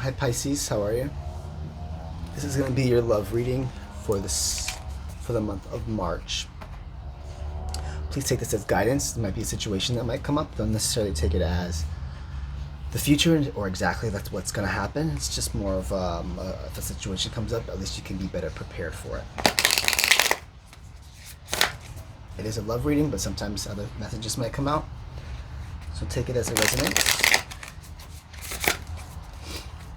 Hi Pisces, how are you? This is going to be your love reading for the month of March. Please take this as guidance. There might be a situation that might come up. Don't necessarily take it as the future or exactly that's what's going to happen. It's just more of if a situation comes up, at least you can be better prepared for it. It is a love reading, but sometimes other messages might come out. So take it as it resonates.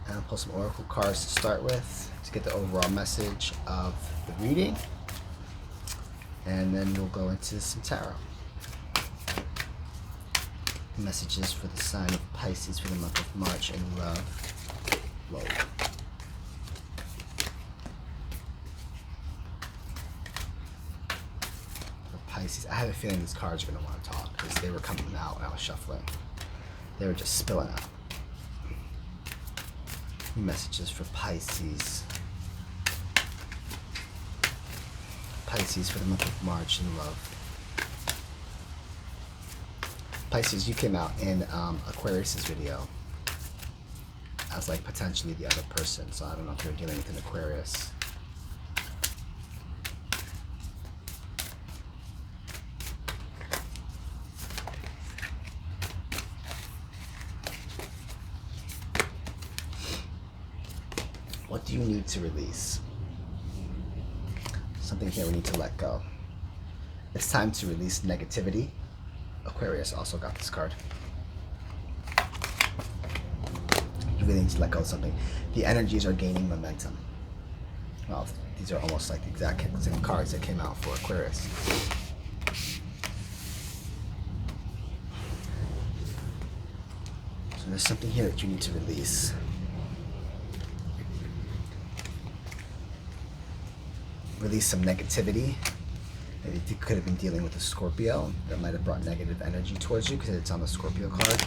And I'll pull some oracle cards to start with to get the overall message of the reading. And then we'll go into some tarot. Messages for the sign of Pisces for the month of March in love. Whoa. For Pisces, I have a feeling these cards are going to want to talk because they were coming out when I was shuffling. They were just spilling out. Messages for Pisces. Pisces for the month of March in love. Pisces, you came out in Aquarius's video as like potentially the other person, so I don't know if you're dealing with an Aquarius. What do you need to release? Something here we need to let go. It's time to release negativity. Aquarius also got this card. You really need to let go of something. The energies are gaining momentum. Well, these are almost like the exact same cards that came out for Aquarius. So there's something here that you need to release. Release some negativity. Maybe you could have been dealing with a Scorpio that might have brought negative energy towards you because it's on the Scorpio card.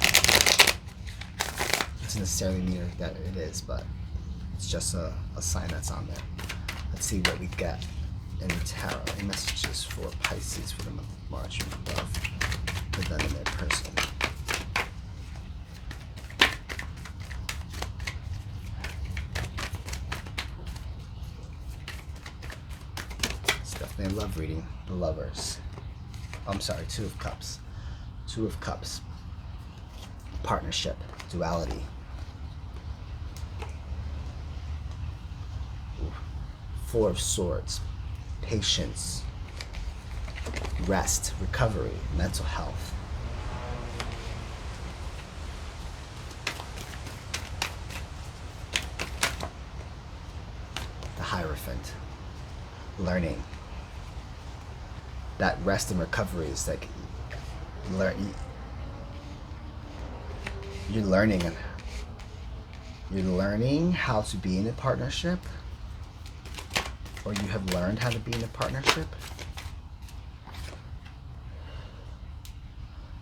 Doesn't necessarily mean that it is, but it's just a sign that's on there. Let's see what we get in the tarot. Any messages for Pisces for the month of March in love for them and their person. They love reading the lovers. I'm sorry, Two of Cups. Two of Cups. Partnership, duality. Four of Swords. Patience. Rest, recovery, mental health. The Hierophant. Learning. That rest and recovery is like you're learning how to be in a partnership, or you have learned how to be in a partnership.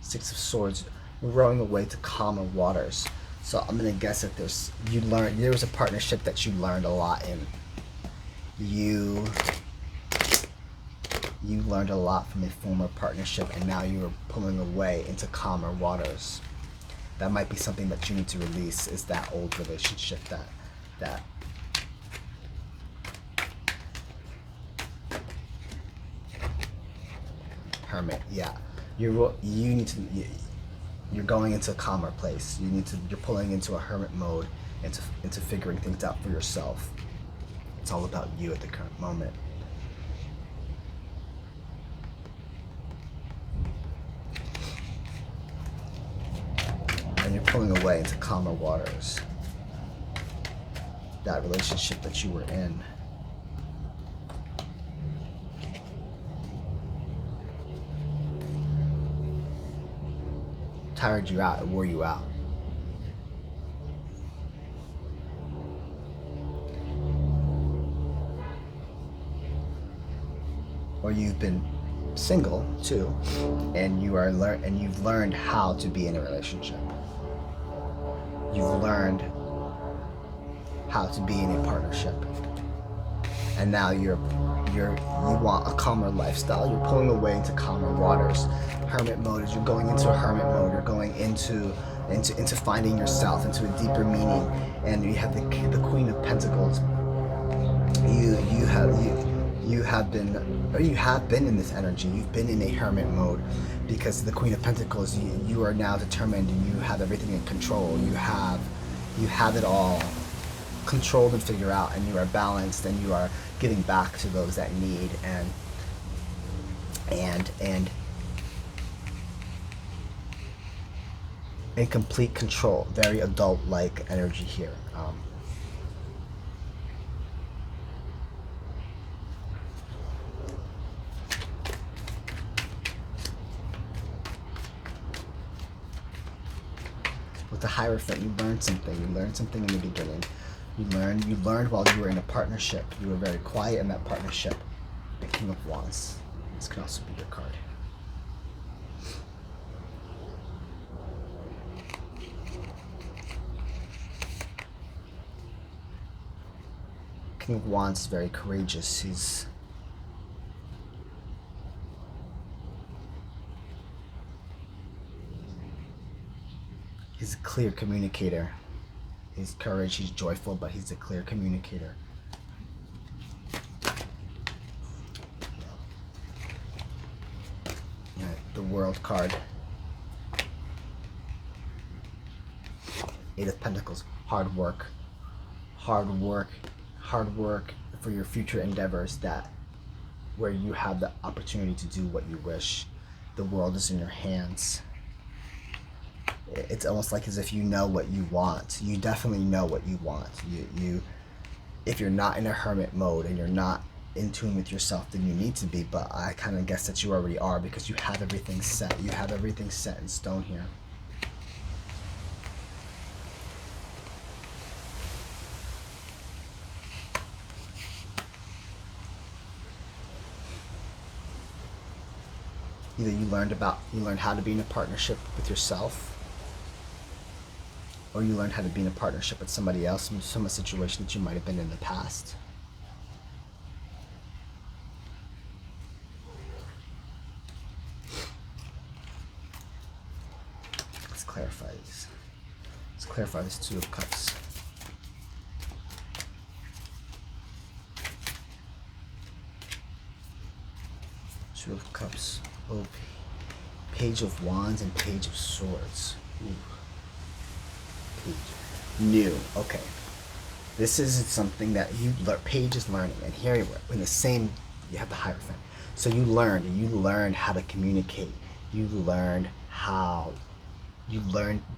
Six of Swords, you're rowing away to calmer waters. So I'm gonna guess that there was a partnership that you learned a lot in. You learned a lot from a former partnership, and now you are pulling away into calmer waters. That might be something that you need to release, is that old relationship, that Hermit. Yeah, you're going into a calmer place. You're pulling into a hermit mode, into figuring things out for yourself. It's all about you at the current moment. And you're pulling away into calmer waters. That relationship that you were in. Tired you out, it wore you out. Or you've been single too, and you've learned how to be in a relationship. You've learned how to be in a partnership, and now you want a calmer lifestyle. You're pulling away into calmer waters. Hermit mode is you're going into a hermit mode. You're going into into finding yourself, into a deeper meaning. And you have the Queen of Pentacles. You have been, or you have been in this energy. You've been in a hermit mode, because the Queen of Pentacles, you are now determined, and you have everything in control. You have it all controlled and figured out, and you are balanced, and you are giving back to those that need, and in complete control. Very adult-like energy here. With the Hierophant, you learned something. You learned something in the beginning. You learned while you were in a partnership. You were very quiet in that partnership. The King of Wands. This could also be your card. King of Wands is very courageous. He's a clear communicator. He's courage, he's joyful, but he's a clear communicator. Yeah, the World card. Eight of Pentacles. Hard work for your future endeavors, that where you have the opportunity to do what you wish. The world is in your hands. It's almost like as if you know what you want. You definitely know what you want. You if you're not in a hermit mode and you're not in tune with yourself, then you need to be, but I kind of guess that you already are, because you have everything set. You have everything set in stone here. Either you learned how to be in a partnership with yourself, or you learned how to be in a partnership with somebody else, from a situation that you might have been in the past. Let's clarify these. Let's clarify this Two of Cups. Two of Cups. Oh, Page of Wands and Page of Swords. Ooh. New. Okay. This is something that Page is learning, and here in the same, you have the Hierophant. So you learned how to communicate. You learned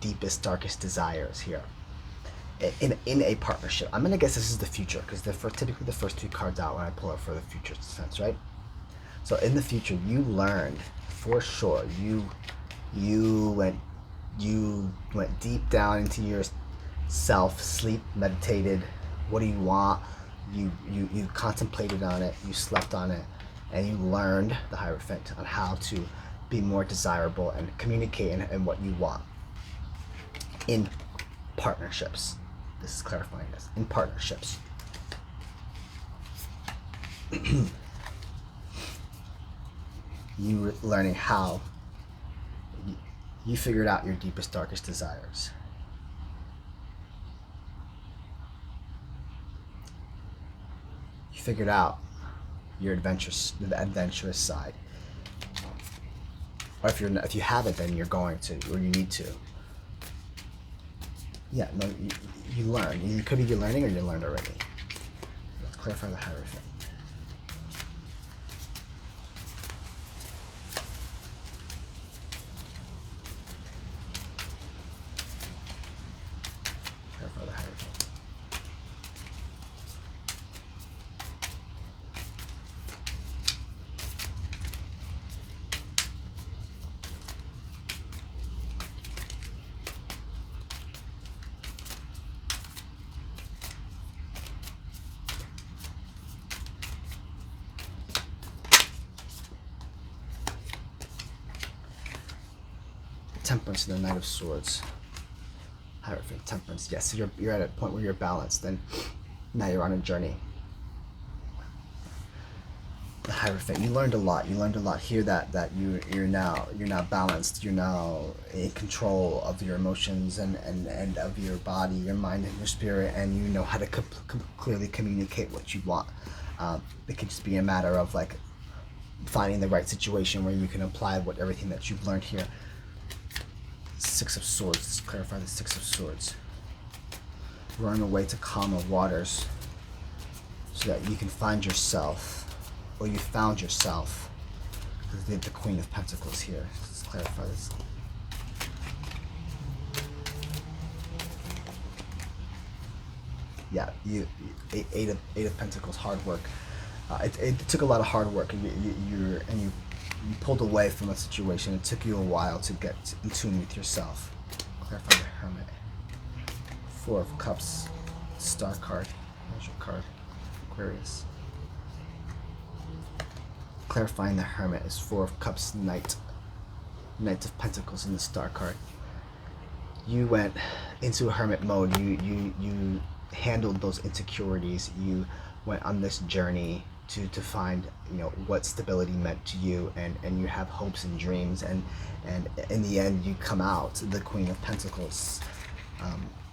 deepest, darkest desires here. In a partnership. I'm gonna guess this is the future, because typically the first two cards out when I pull up for the future sense, right? So in the future, you learned for sure. You went deep down into yourself, sleep, meditated. What do you want? You contemplated on it. You slept on it, and you learned, the Hierophant, on how to be more desirable and communicate and what you want in partnerships. This is clarifying this. In partnerships. You were learning how you figured out your deepest, darkest desires. You figured out the adventurous side. Or if you haven't, then you're going to, or you need to. Yeah, no, you learn. It could be you're learning, or you learned already. Let's clarify the Hierophant. Temperance and the Knight of Swords. Hierophant, Temperance. Yes, so you're at a point where you're balanced, and now you're on a journey. The Hierophant. You learned a lot. You learned a lot here that you're now balanced. You're now in control of your emotions and of your body, your mind, and your spirit, and you know how to clearly communicate what you want. It could just be a matter of like finding the right situation where you can apply everything that you've learned here. Six of Swords. Let's clarify the Six of Swords. Run away to calmer waters so that you can find yourself, or you found yourself. Because they have the Queen of Pentacles here. Let's clarify this. Yeah, eight of Pentacles, hard work. It took a lot of hard work, and you pulled away from a situation. It took you a while to get in tune with yourself. Clarify the Hermit. Four of Cups, Star card. Here's your card, Aquarius. Clarifying the Hermit is Four of Cups, Knight of Pentacles in the Star card. You went into a hermit mode. You handled those insecurities. You went on this journey to find, you know, what stability meant to you, and you have hopes and dreams, and in the end you come out the Queen of Pentacles.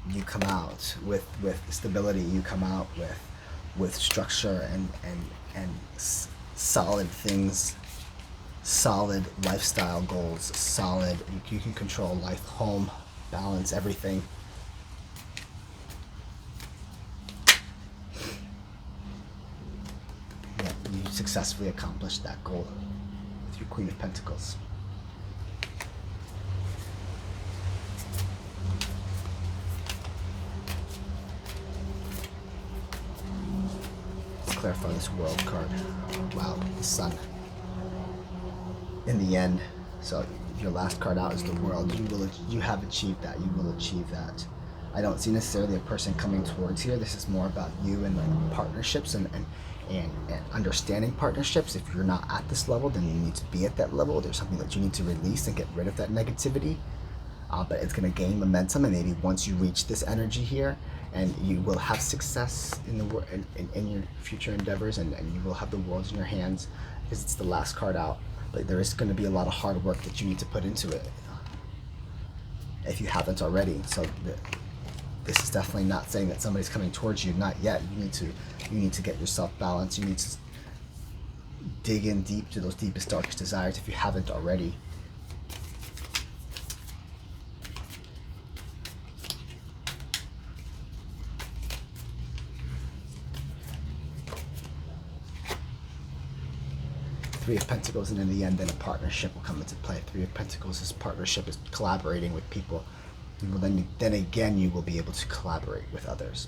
You come out with stability. You come out with structure and solid things, solid lifestyle goals, solid, you can control life, home, balance, everything. Yeah, you successfully accomplished that goal with your Queen of Pentacles. Let's clarify this World card. Wow, the Sun. In the end, so your last card out is the World. You have achieved that. You will achieve that. I don't see necessarily a person coming towards here. This is more about you and like partnerships and understanding partnerships. If you're not at this level, then you need to be at that level. There's something that you need to release and get rid of that negativity. But it's going to gain momentum, and maybe once you reach this energy here, and you will have success in your future endeavors, and you will have the world in your hands, because it's the last card out. But there is going to be a lot of hard work that you need to put into it, if you haven't already. So this is definitely not saying that somebody's coming towards you. Not yet. You need to get yourself balanced. You need to dig in deep to those deepest, darkest desires if you haven't already. Three of Pentacles, and in the end, then a partnership will come into play. Three of Pentacles, this partnership is collaborating with people. And then again, you will be able to collaborate with others.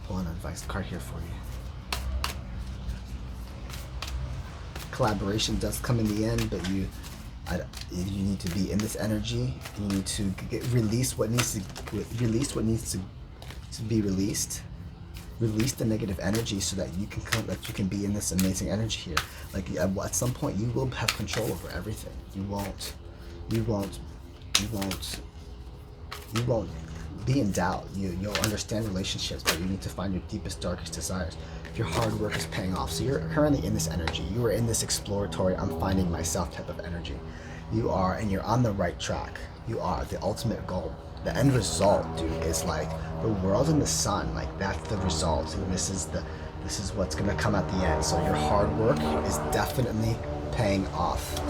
Pull an advice card here for you. Collaboration does come in the end, but you need to be in this energy. You need to release what needs to be released. Release the negative energy so that you can be in this amazing energy here. Like at some point, you will have control over everything. You won't be in doubt. You'll understand relationships, but you need to find your deepest, darkest desires. Your hard work is paying off. So you're currently in this energy. You are in this exploratory, I'm finding myself type of energy. You are, and you're on the right track. You are the ultimate goal. The end result, dude, is like the world and the sun. Like that's the result, and this is what's gonna come at the end. So your hard work is definitely paying off.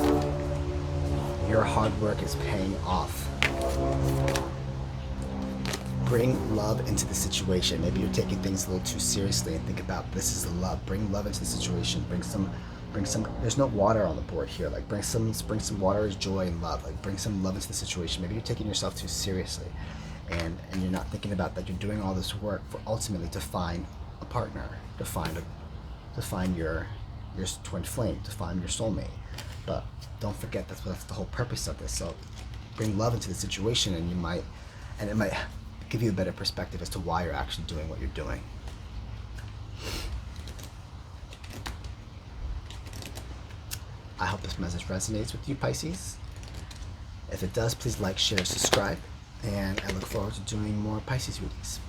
Your hard work is paying off. Bring love into the situation. Maybe you're taking things a little too seriously, and think about this is love. Bring love into the situation. Bring some. There's no water on the board here. Like bring some water is joy and love. Like bring some love into the situation. Maybe you're taking yourself too seriously, and you're not thinking about that. You're doing all this work for ultimately to find a partner, to find your twin flame, to find your soulmate. But don't forget that's the whole purpose of this. So bring love into the situation, and it might give you a better perspective as to why you're actually doing what you're doing. I hope this message resonates with you, Pisces. If it does, please like, share, subscribe, And I look forward to doing more Pisces readings.